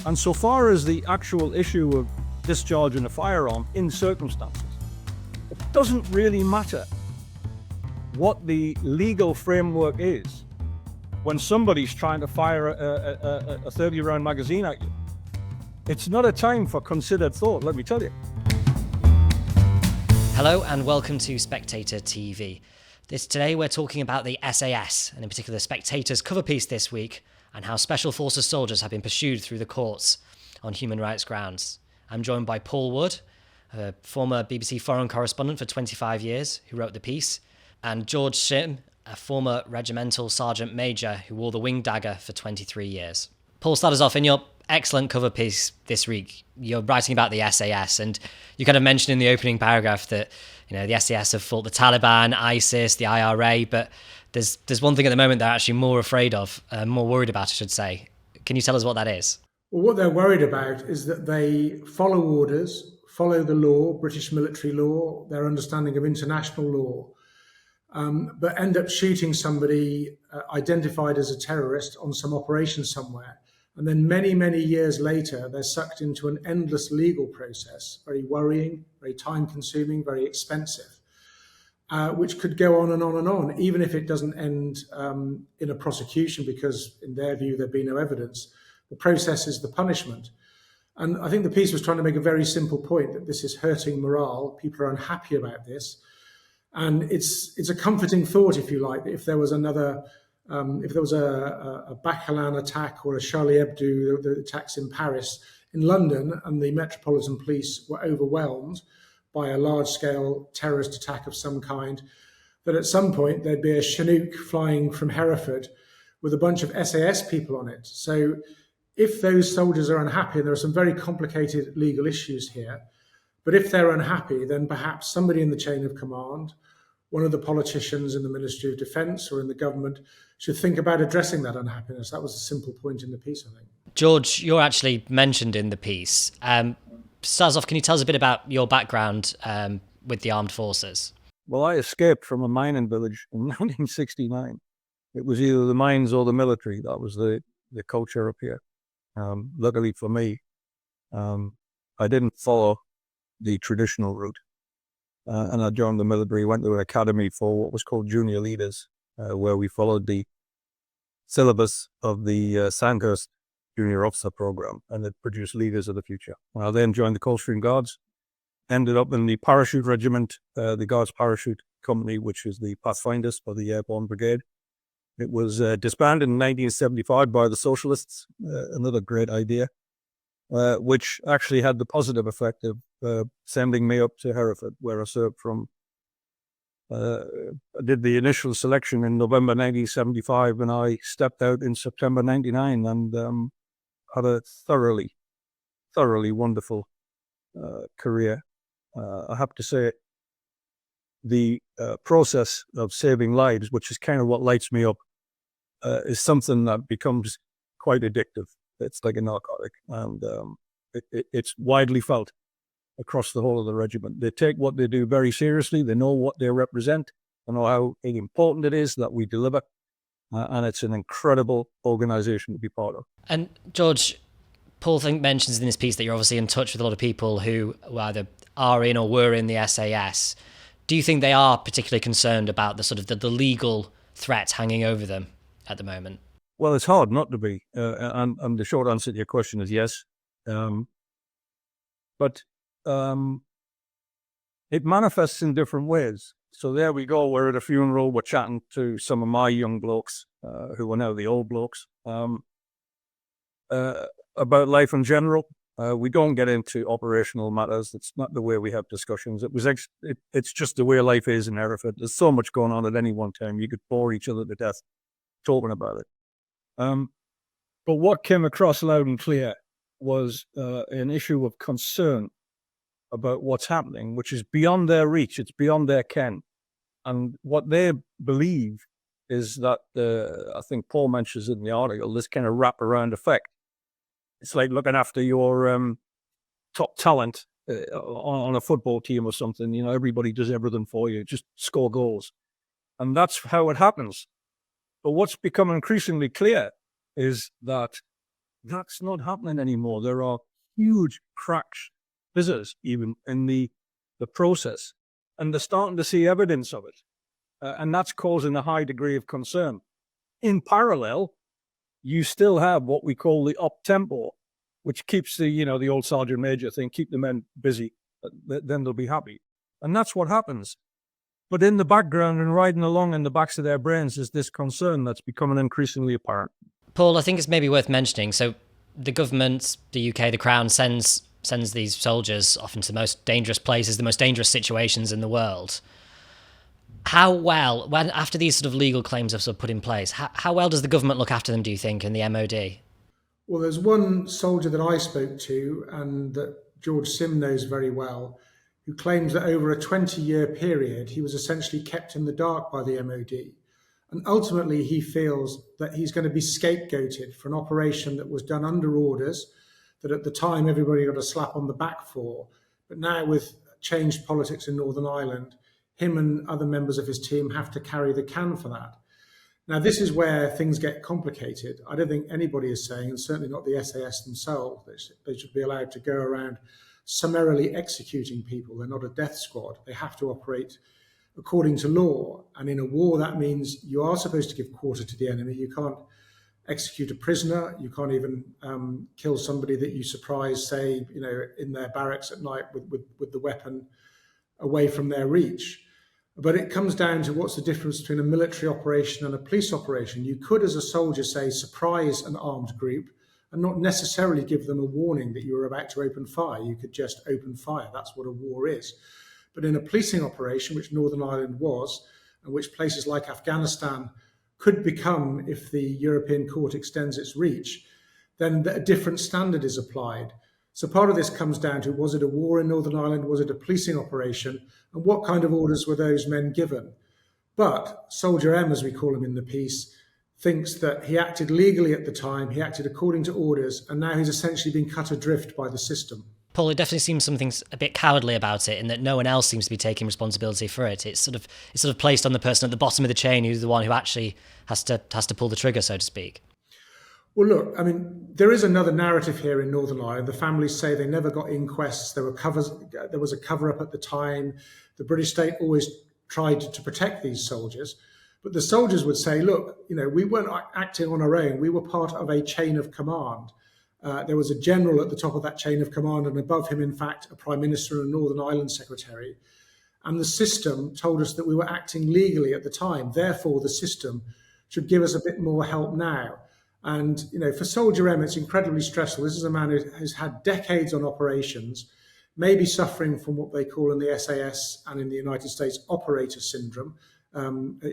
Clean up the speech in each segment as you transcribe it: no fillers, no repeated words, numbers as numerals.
And so far as the actual issue of discharging a firearm in circumstances, it doesn't really matter what the legal framework is when somebody's trying to fire a 30-round magazine at you. It's not a time for considered thought, let me tell you. Hello and welcome to Spectator TV. Today we're talking about the SAS, and in particular Spectator's cover piece this week, and how Special Forces soldiers have been pursued through the courts on human rights grounds. I'm joined by Paul Wood, a former BBC foreign correspondent for 25 years, who wrote the piece, and George Simm, a former Regimental Sergeant Major who wore the wing dagger for 23 years. Paul, start us off. In your excellent cover piece this week, you're writing about the SAS, and you kind of mentioned in the opening paragraph that, you know, the SAS have fought the Taliban, ISIS, the IRA, but there's one thing at the moment they're actually more afraid of, more worried about, I should say. Can you tell us what that is? Well, what they're worried about is that they follow orders, follow the law, British military law, their understanding of international law, but end up shooting somebody identified as a terrorist on some operation somewhere. And then many, many years later, they're sucked into an endless legal process, very worrying, very time-consuming, very expensive, which could go on and on and on, even if it doesn't end in a prosecution, because in their view, there'd be no evidence. The process is the punishment. And I think the piece was trying to make a very simple point, that this is hurting morale. People are unhappy about this. And it's a comforting thought, if you like, that if there was another... if there was a Bataclan attack or a Charlie Hebdo, the attacks in Paris, in London, and the Metropolitan Police were overwhelmed by a large-scale terrorist attack of some kind, that at some point there'd be a Chinook flying from Hereford with a bunch of SAS people on it. So if those soldiers are unhappy, and there are some very complicated legal issues here, but if they're unhappy, then perhaps somebody in the chain of command, one of the politicians in the Ministry of Defence or in the government, should think about addressing that unhappiness. That was a simple point in the piece, I think. George, you're actually mentioned in the piece. Start off, can you tell us a bit about your background with the armed forces? Well, I escaped from a mining village in 1969. It was either the mines or the military. That was the culture up here. Luckily for me, I didn't follow the traditional route. And I joined the military, went to an academy for what was called junior leaders, where we followed the syllabus of the Sandhurst Junior Officer Program, and it produced leaders of the future. I then joined the Coldstream Guards, ended up in the Parachute Regiment, the Guards Parachute Company, which is the Pathfinders for the Airborne Brigade. It was disbanded in 1975 by the Socialists, another great idea, which actually had the positive effect of sending me up to Hereford, where I served from. I did the initial selection in November 1975, and I stepped out in September 99, and had a thoroughly wonderful career. I have to say, the process of saving lives, which is kind of what lights me up, is something that becomes quite addictive. It's like a narcotic, and it's widely felt across the whole of the regiment. They take what they do very seriously. They know what they represent. They know how important it is that we deliver. And it's an incredible organisation to be part of. And George, Paul mentions in this piece that you're obviously in touch with a lot of people who either are in or were in the SAS. Do you think they are particularly concerned about the sort of the legal threat hanging over them at the moment? Well, it's hard not to be. And the short answer to your question is yes. But it manifests in different ways. So there we go. We're at a funeral. We're chatting to some of my young blokes, who are now the old blokes, about life in general. We don't get into operational matters. It's not the way we have discussions. It's just the way life is in Hereford. There's so much going on at any one time. You could bore each other to death talking about it. But what came across loud and clear was an issue of concern about what's happening, which is beyond their reach. It's beyond their ken. And what they believe is that, I think Paul mentions in the article, this kind of wraparound effect. It's like looking after your top talent on a football team or something. You know, everybody does everything for you, just score goals. And that's how it happens. But what's become increasingly clear is that That's not happening anymore. There are huge cracks, fissures even in the process, and they're starting to see evidence of it. And that's causing a high degree of concern. In parallel, you still have what we call the up tempo, which keeps the old Sergeant Major thing, keep the men busy, then they'll be happy. And that's what happens. But in the background and riding along in the backs of their brains is this concern that's becoming increasingly apparent. Paul, I think it's maybe worth mentioning. So the government, the UK, the Crown sends these soldiers often to the most dangerous places, the most dangerous situations in the world. How well, when after these sort of legal claims are sort of put in place, how well does the government look after them, do you think, and the MOD? Well, there's one soldier that I spoke to and that George Simm knows very well, who claims that over a 20-year period, he was essentially kept in the dark by the MOD. And ultimately, he feels that he's going to be scapegoated for an operation that was done under orders, that at the time everybody got a slap on the back for. But now with changed politics in Northern Ireland, him and other members of his team have to carry the can for that. Now, this is where things get complicated. I don't think anybody is saying, and certainly not the SAS themselves, that they should be allowed to go around summarily executing people. They're not a death squad. They have to operate according to law. And in a war, that means you are supposed to give quarter to the enemy. You can't execute a prisoner. You can't even kill somebody that you surprise, say, in their barracks at night with the weapon away from their reach. But it comes down to what's the difference between a military operation and a police operation. You could, as a soldier, say, surprise an armed group and not necessarily give them a warning that you were about to open fire. You could just open fire. That's what a war is. But in a policing operation, which Northern Ireland was, and which places like Afghanistan could become if the European Court extends its reach, then a different standard is applied. So part of this comes down to, was it a war in Northern Ireland? Was it a policing operation? And what kind of orders were those men given? But Soldier M, as we call him in the piece, thinks that he acted legally at the time, he acted according to orders, and now he's essentially been cut adrift by the system. Paul, it definitely seems something's a bit cowardly about it, in that no one else seems to be taking responsibility for it. It's sort of placed on the person at the bottom of the chain who's the one who actually has to pull the trigger, so to speak. Well, look, I mean, there is another narrative here in Northern Ireland. The families say they never got inquests. There was a cover-up at the time. The British state always tried to protect these soldiers. But the soldiers would say, look, we weren't acting on our own. We were part of a chain of command. There was a general at the top of that chain of command, and above him, in fact, a prime minister and a Northern Ireland secretary. And the system told us that we were acting legally at the time. Therefore, the system should give us a bit more help now. And, for Soldier M, it's incredibly stressful. This is a man who has had decades on operations, maybe suffering from what they call in the SAS and in the United States operator syndrome, a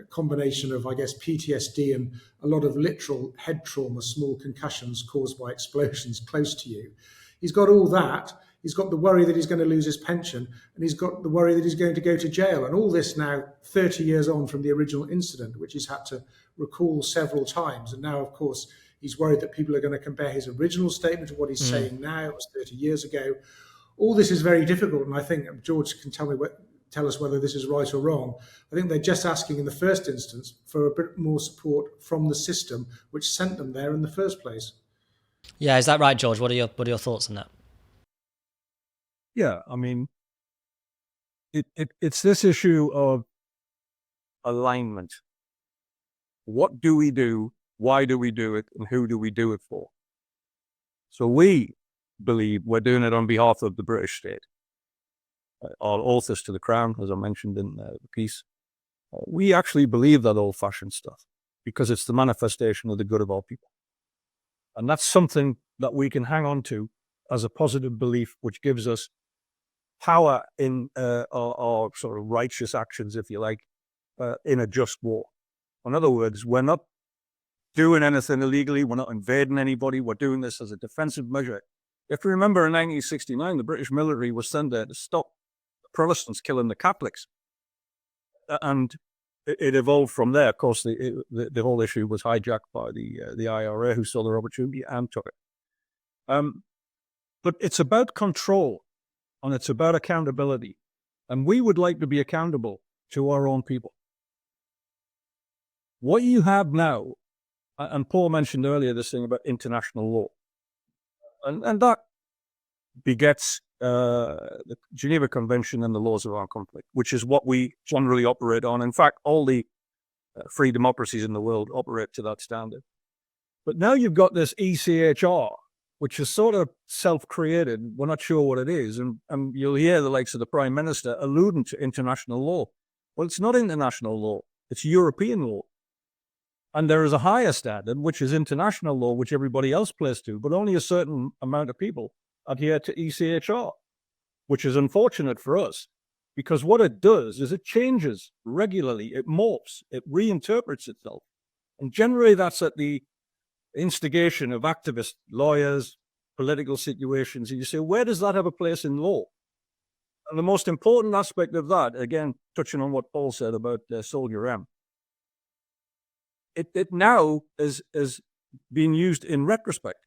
combination of, I guess, PTSD and a lot of literal head trauma, small concussions caused by explosions close to you. He's got all that. He's got the worry that he's going to lose his pension, and he's got the worry that he's going to go to jail. And all this now 30 years on from the original incident, which he's had to recall several times. And now, of course, he's worried that people are going to compare his original statement to what he's saying now. It was 30 years ago. All this is very difficult. And I think George can tell us whether this is right or wrong. I think they're just asking in the first instance for a bit more support from the system, which sent them there in the first place. Yeah, is that right, George? What are your thoughts on that? Yeah, I mean, it's this issue of alignment. What do we do? Why do we do it? And who do we do it for? So we believe we're doing it on behalf of the British state. Our authors to the Crown, as I mentioned in the piece, we actually believe that old-fashioned stuff because it's the manifestation of the good of our people. And that's something that we can hang on to as a positive belief, which gives us power in our sort of righteous actions, if you like, in a just war. In other words, we're not doing anything illegally. We're not invading anybody. We're doing this as a defensive measure. If you remember in 1969, the British military was sent there to stop the Protestants killing the Catholics. And it evolved from there. Of course, the whole issue was hijacked by the IRA, who saw their opportunity and took it. But it's about control. And it's about accountability. And we would like to be accountable to our own people. What you have now And Paul mentioned earlier this thing about international law. And that begets the Geneva Convention and the laws of armed conflict, which is what we generally operate on. In fact, all the free democracies in the world operate to that standard. But now you've got this ECHR, which is sort of self-created. We're not sure what it is. And you'll hear the likes of the Prime Minister alluding to international law. Well, it's not international law. It's European law. And there is a higher standard, which is international law, which everybody else plays to, but only a certain amount of people adhere to ECHR, which is unfortunate for us, because what it does is it changes regularly, it morphs, it reinterprets itself. And generally that's at the instigation of activists, lawyers, political situations. And you say, where does that have a place in law? And the most important aspect of that, again, touching on what Paul said about Soldier M, it now is being used in retrospect.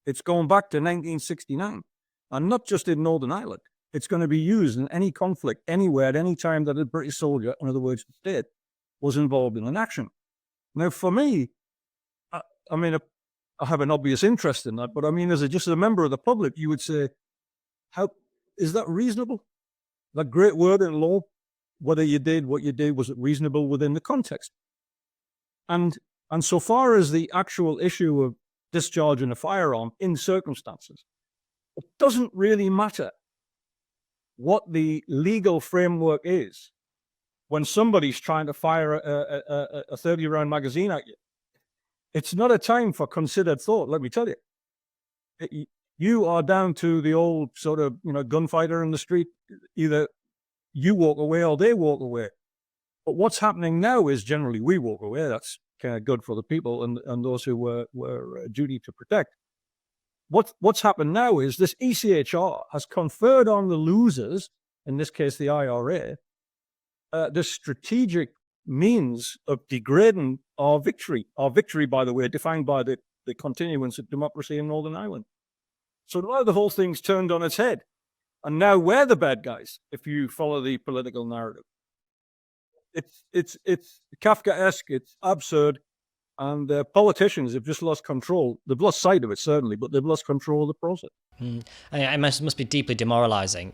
It's going back to 1969, and not just in Northern Ireland. It's going to be used in any conflict, anywhere, at any time that a British soldier, in other words, the state, was involved in an action. Now, for me, I mean, I have an obvious interest in that, but I mean, as just a member of the public, you would say, how is that reasonable? That great word in law, whether you did what you did, was it reasonable within the context? And so far as the actual issue of discharging a firearm in circumstances, it doesn't really matter what the legal framework is when somebody's trying to fire a 30-round magazine at you. It's not a time for considered thought, let me tell you. You are down to the old sort of, gunfighter in the street. Either you walk away or they walk away. But what's happening now is generally we walk away. That's kind of good for the people and those who were duty to protect. What's happened now is this ECHR has conferred on the losers, in this case the IRA, the strategic means of degrading our victory. Our victory, by the way, defined by the continuance of democracy in Northern Ireland. So now the whole thing's turned on its head. And now we're the bad guys, if you follow the political narrative. It's Kafkaesque, it's absurd, and politicians have just lost control. They've lost sight of it, certainly, but they've lost control of the process. It must be deeply demoralizing.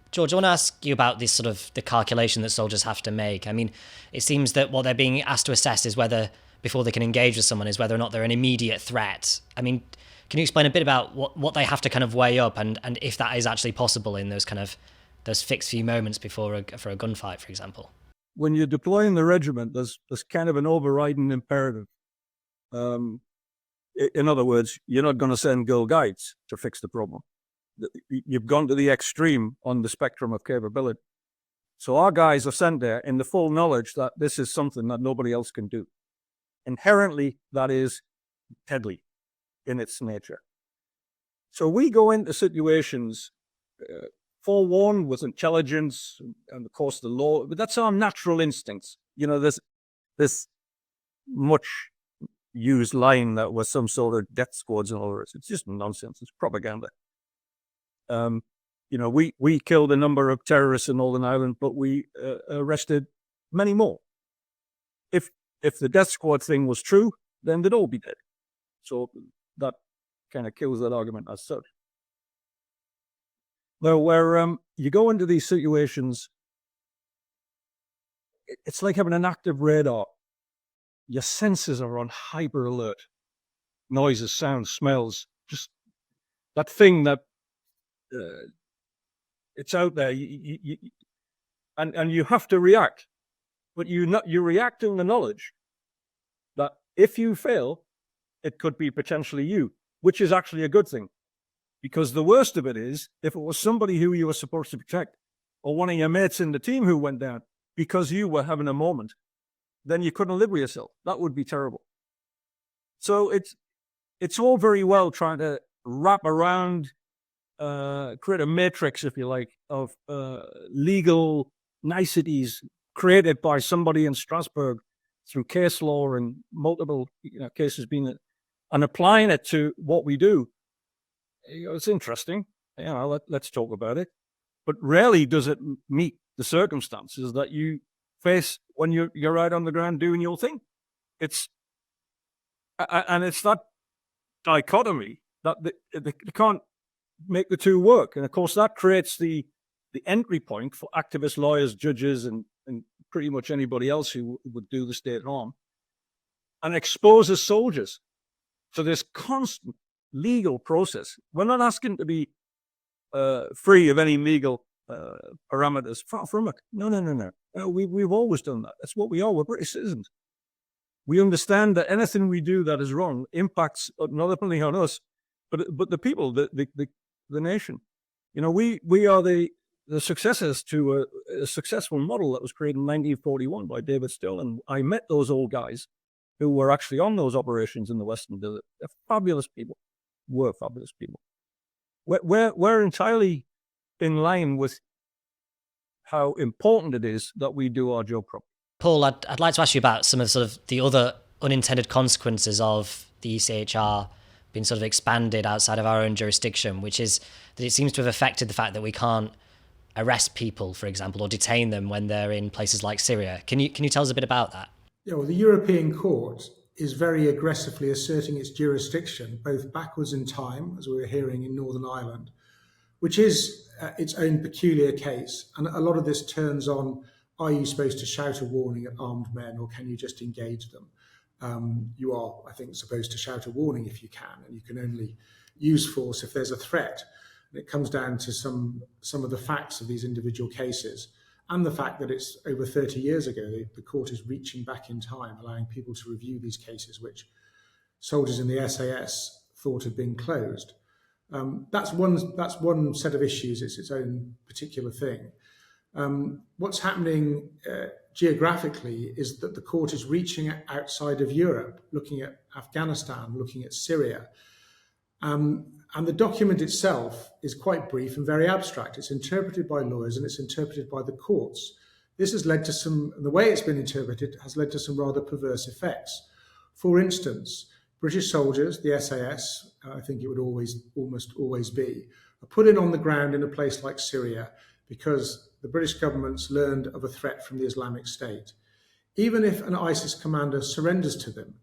George, I want to ask you about this sort of the calculation that soldiers have to make. I mean, it seems that what they're being asked to assess is whether, before they can engage with someone, is whether or not they're an immediate threat. I mean, can you explain a bit about what they have to kind of weigh up and if that is actually possible in those fixed few moments before for a gunfight, for example? When you're deploying the regiment, there's kind of an overriding imperative. In other words, you're not going to send Girl Guides to fix the problem. You've gone to the extreme on the spectrum of capability. So our guys are sent there in the full knowledge that this is something that nobody else can do. Inherently, that is deadly in its nature. So we go into situations forewarned with intelligence and of course the law, but that's our natural instincts. There's this much used line that was some sort of death squads and all this. It's just nonsense. It's propaganda. We killed a number of terrorists in Northern Ireland, but we arrested many more. If the death squad thing was true, then they'd all be dead. So that kind of kills that argument as such. Now, where you go into these situations, it's like having an active radar. Your senses are on hyper alert. Noises, sounds, smells, just that thing that it's out there, and you have to react. But you react in the knowledge that if you fail, it could be potentially you, which is actually a good thing. Because the worst of it is, if it was somebody who you were supposed to protect, or one of your mates in the team who went down because you were having a moment, then you couldn't live with yourself. That would be terrible. So it's all very well trying to wrap around, create a matrix, if you like, of legal niceties created by somebody in Strasbourg through case law and multiple cases being, and applying it to what we do. It's interesting. Let's talk about it. But rarely does it meet the circumstances that you face when you're out on the ground doing your thing. It's And it's that dichotomy that they can't make the two work. And of course, that creates the entry point for activists, lawyers, judges, and pretty much anybody else who would do the state harm, and exposes soldiers to this constant legal process. We're not asking to be free of any legal parameters. Far from it. No. We've always done that. That's what we are. We're British citizens. We understand that anything we do that is wrong impacts not only on us, but the people, the nation. You know, we are the successors to a successful model that was created in 1941 by David Still. And I met those old guys who were actually on those operations in the Western Desert. They're fabulous people. Were fabulous people. We're entirely in line with how important it is that we do our job properly. Paul, I'd like to ask you about some of the other unintended consequences of the ECHR being sort of expanded outside of our own jurisdiction, which is that it seems to have affected the fact that we can't arrest people, for example, or detain them when they're in places like Syria. Can you tell us a bit about that? Yeah, well, the European Court is very aggressively asserting its jurisdiction, both backwards in time, as we were hearing in Northern Ireland, which is its own peculiar case. And a lot of this turns on, are you supposed to shout a warning at armed men, or can you just engage them? You are, I think, supposed to shout a warning if you can, and you can only use force if there's a threat. And it comes down to some of the facts of these individual cases, and the fact that it's over 30 years ago. The court is reaching back in time, allowing people to review these cases which soldiers in the SAS thought had been closed. That's one set of issues. It's its own particular thing. What's happening geographically is that the court is reaching outside of Europe, looking at Afghanistan, looking at Syria. And the document itself is quite brief and very abstract. It's interpreted by lawyers and it's interpreted by the courts. This has led to the way it's been interpreted has led to some rather perverse effects. For instance, British soldiers, the SAS, I think it would almost always be, are put in on the ground in a place like Syria because the British government's learned of a threat from the Islamic State. Even if an ISIS commander surrenders to them,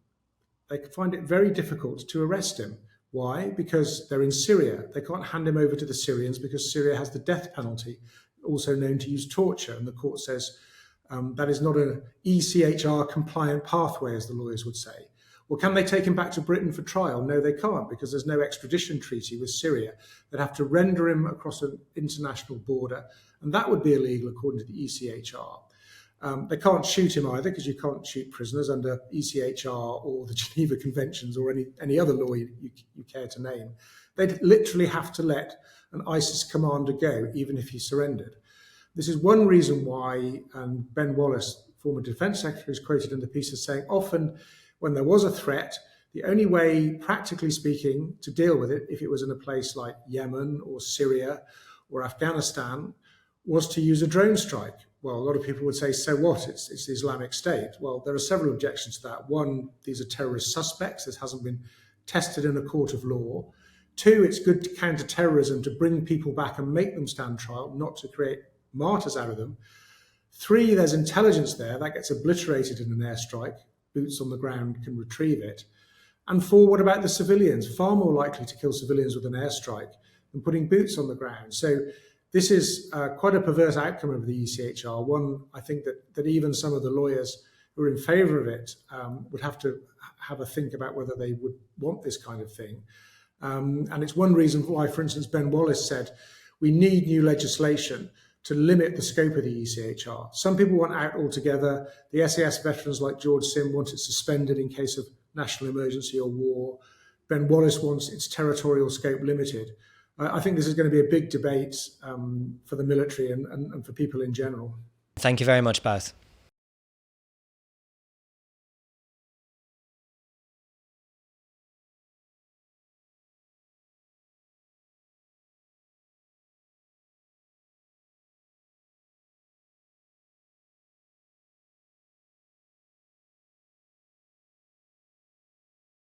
they find it very difficult to arrest him. Why? Because they're in Syria. They can't hand him over to the Syrians because Syria has the death penalty, also known to use torture. And the court says that is not an ECHR compliant pathway, as the lawyers would say. Well, can they take him back to Britain for trial? No, they can't, because there's no extradition treaty with Syria. They'd have to render him across an international border, and that would be illegal according to the ECHR. They can't shoot him either, because you can't shoot prisoners under ECHR or the Geneva Conventions or any other law you care to name. They'd literally have to let an ISIS commander go, even if he surrendered. This is one reason why, and Ben Wallace, former Defence Secretary, is quoted in the piece as saying, often when there was a threat, the only way, practically speaking, to deal with it, if it was in a place like Yemen or Syria or Afghanistan, was to use a drone strike. Well, a lot of people would say, so what? It's the Islamic State. Well, there are several objections to that. One, these are terrorist suspects. This hasn't been tested in a court of law. Two, it's good to counter terrorism, to bring people back and make them stand trial, not to create martyrs out of them. Three, there's intelligence there. That gets obliterated in an airstrike. Boots on the ground can retrieve it. And four, what about the civilians? Far more likely to kill civilians with an airstrike than putting boots on the ground. So this is quite a perverse outcome of the ECHR. One, I think that even some of the lawyers who are in favour of it would have to have a think about whether they would want this kind of thing. And it's one reason why, for instance, Ben Wallace said, we need new legislation to limit the scope of the ECHR. Some people want out altogether. The SAS veterans like George Simm want it suspended in case of national emergency or war. Ben Wallace wants its territorial scope limited. I think this is going to be a big debate for the military and for people in general. Thank you very much, both.